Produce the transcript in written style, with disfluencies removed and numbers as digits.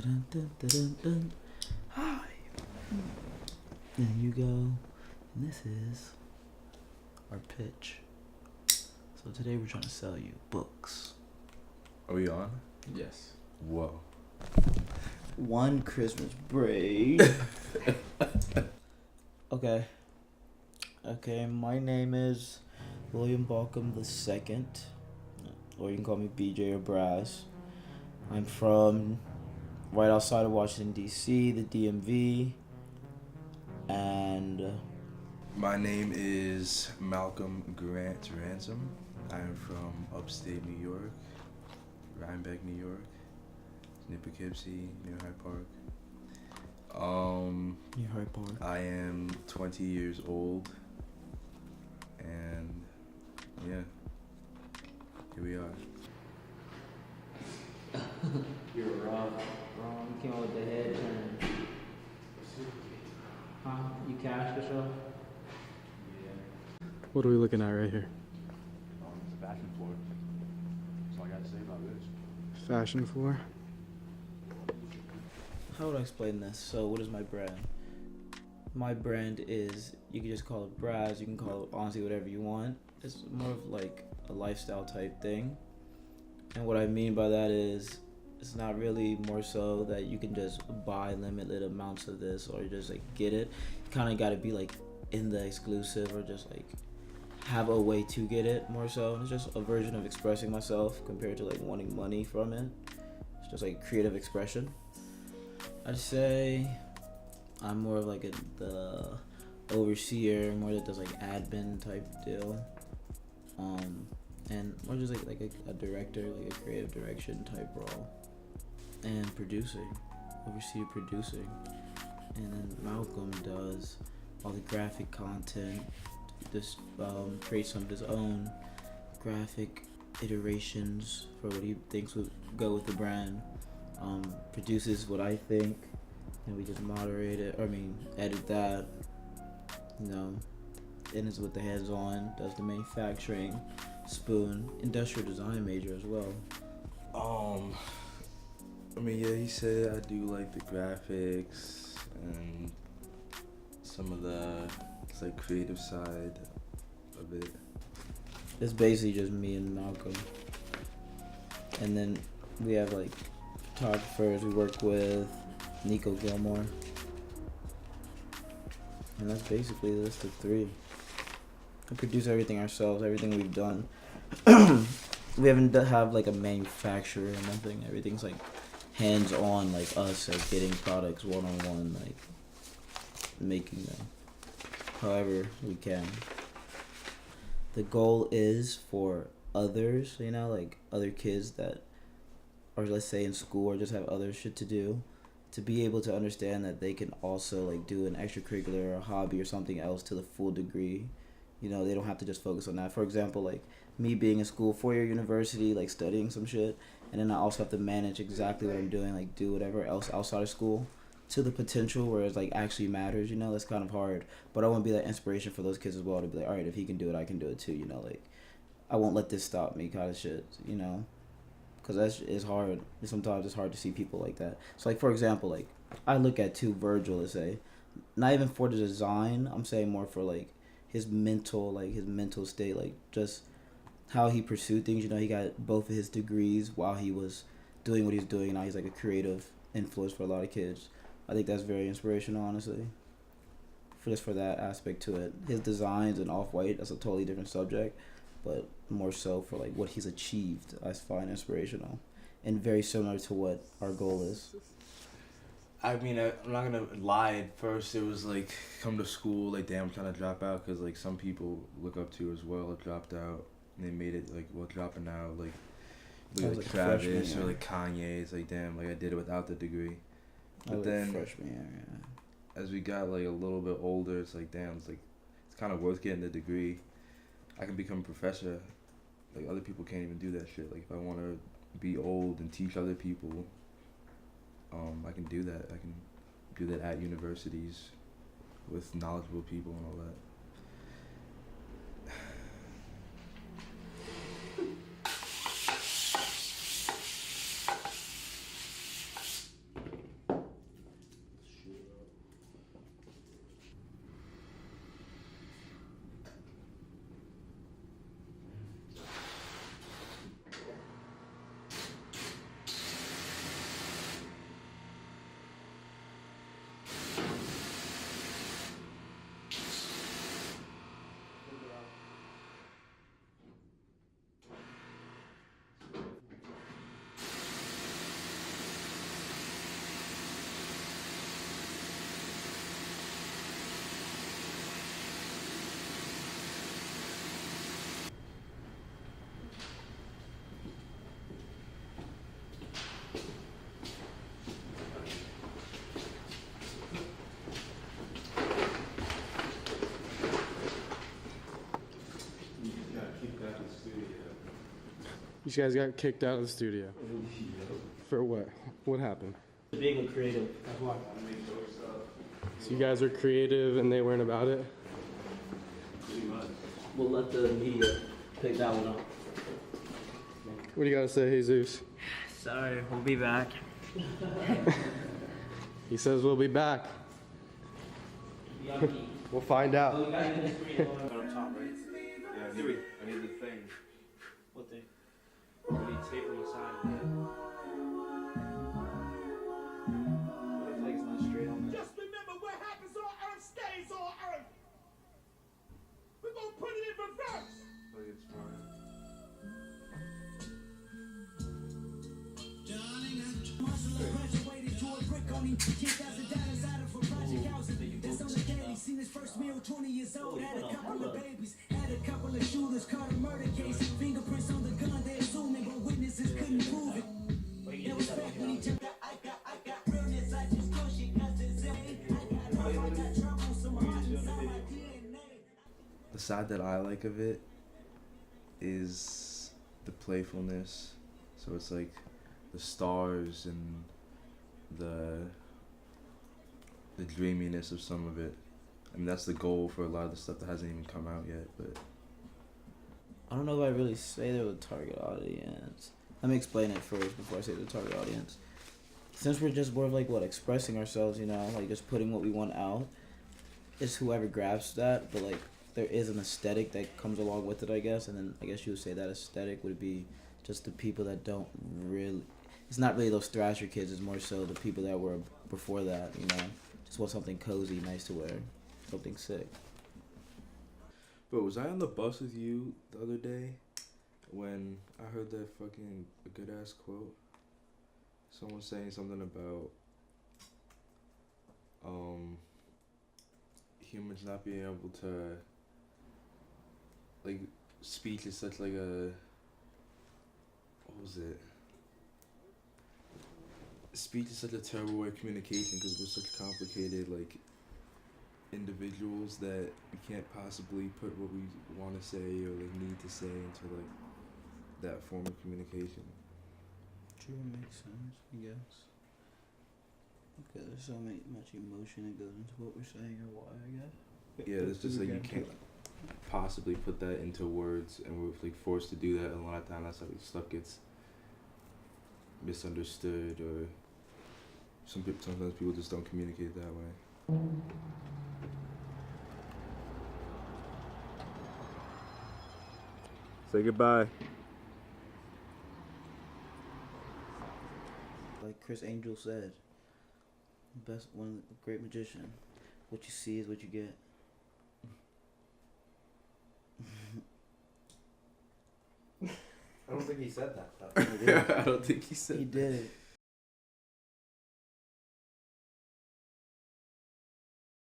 Dun, dun, dun, dun, dun. Hi. There you go. And this is our pitch. So today we're trying to sell you books. Are we on? Yes. Whoa. One Christmas break. Okay, my name is William Balcom II, or you can call me BJ or Brazz. I'm from right outside of Washington, D.C., the DMV, and My name is Malcolm Grant Ransom. I'm from upstate New York, Rhinebeck, New York, near Poughkeepsie, near Hyde Park. near Hyde Park. I am 20 years old, and yeah, here we are. You're wrong. You came out with the head turn. Huh? You cashed yourself? What are we looking at right here? It's a fashion floor. That's all I got to say about this. Fashion floor. How would I explain this? So, what is my brand? My brand is, you can just call it Brazz, you can call it honestly whatever you want. It's more of like a lifestyle type thing. And what I mean by that is, it's not really more so that you can just buy limited amounts of this or just like get it. You kind of got to be like in the exclusive or just like have a way to get it more so. It's just a version of expressing myself compared to like wanting money from it. It's just like creative expression. I'd say I'm more of like the overseer, more that does like admin type deal. And more just like a director, like a creative direction type role. And producing, overseer producing. And then Malcolm does all the graphic content, just creates some of his own graphic iterations for what he thinks would go with the brand. Produces what I think, and we just moderate it, edit that, and is with the hands on, does the manufacturing, spoon, industrial design major as well. He said I do like the graphics and some of the creative side of it. It's basically just me and Malcolm. And then we have like photographers we work with, Nico Gilmore. And that's basically the list of three. We produce everything ourselves, everything we've done. We haven't have like a manufacturer or nothing. Everything's like hands-on, like us, like getting products one-on-one, like making them however we can. The goal is for others, like other kids that are, let's say, in school or just have other shit to do, to be able to understand that they can also like do an extracurricular or a hobby or something else to the full degree. They don't have to just focus on that. For example, like me being in school, 4-year university, like studying some shit, and then I also have to manage exactly what I'm doing, like do whatever else outside of school to the potential where it's like actually matters, that's kind of hard. But I want to be that inspiration for those kids as well, to be like, all right, if he can do it, I can do it too, like I won't let this stop me kind of shit, because it's hard. Sometimes it's hard to see people like that. So like, for example, like I look at Virgil, let's say, not even for the design, I'm saying more for like his mental state, like just how he pursued things. He got both of his degrees while he was doing what he's doing. Now he's like a creative influence for a lot of kids. I think that's very inspirational, honestly. For that aspect to it. His designs and Off-White, that's a totally different subject, but more so for like what he's achieved, I find inspirational and very similar to what our goal is. I'm not gonna lie. At first, it was like, come to school, like, damn, I'm trying to drop out, because like some people look up to as well dropped out, and they made it like, well, dropping out, like Travis freshman, or like Kanye. It's like, damn, like I did it without the degree. But then freshman year, yeah. As we got like a little bit older, it's like, damn, it's kind of worth getting the degree. I can become a professor. Like other people can't even do that shit. Like if I want to be old and teach other people, I can do that. I can do that at universities with knowledgeable people and all that. These guys got kicked out of the studio. For what? What happened? Being a creative. So you guys were creative and they weren't about it? We'll let the media pick that one up. What do you gotta say, Jesus? Sorry, we'll be back. He says we'll be back. We'll find out. Yeah, I need the thing. What thing? I need tape on the side. What if like it's not straight on there? Just remember what happens on Earth stays on Earth. We're gonna put it in reverse. Like it's fine. Graduated to a brick on him. $10,000 out of a project housing. That's on the daily. Seen his first meal, 20 years old. Had a couple of babies. Had a couple of shooters. Caught a murder case. Fingerprints on the gun. They assuming, but witnesses couldn't prove it. It was back when he took that. I got realness. I just push it 'cause it's I got trouble. Some heart inside my DNA. The side that I like of it is the playfulness. So it's like the stars and the dreaminess of some of it. I mean, that's the goal for a lot of the stuff that hasn't even come out yet, but I don't know if I really say they're the target audience. Let me explain it first before I say the target audience. Since we're just more of like expressing ourselves, like just putting what we want out, it's whoever grabs that, but like there is an aesthetic that comes along with it, I guess, and then I guess you would say that aesthetic would be just the people that don't really, it's not really those thrasher kids, it's more so the people that were before that, just want something cozy, nice to wear, something sick. Bro, was I on the bus with you the other day when I heard that fucking good ass quote? Someone saying something about humans not being able to, like, speech is such like a, what was it? Speech is such a terrible way of communication because we're such complicated, like, individuals that we can't possibly put what we want to say or like need to say into like that form of communication. True, makes sense, I guess. Because there's so much emotion that goes into what we're saying or why, I guess. Yeah, it's just like you can't possibly put that into words, and we're like forced to do that. And a lot of times that's how stuff gets misunderstood, or sometimes people just don't communicate that way. Say goodbye. Like Chris Angel said, great magician. What you see is what you get. I don't think he said that though. I don't think he said He did it.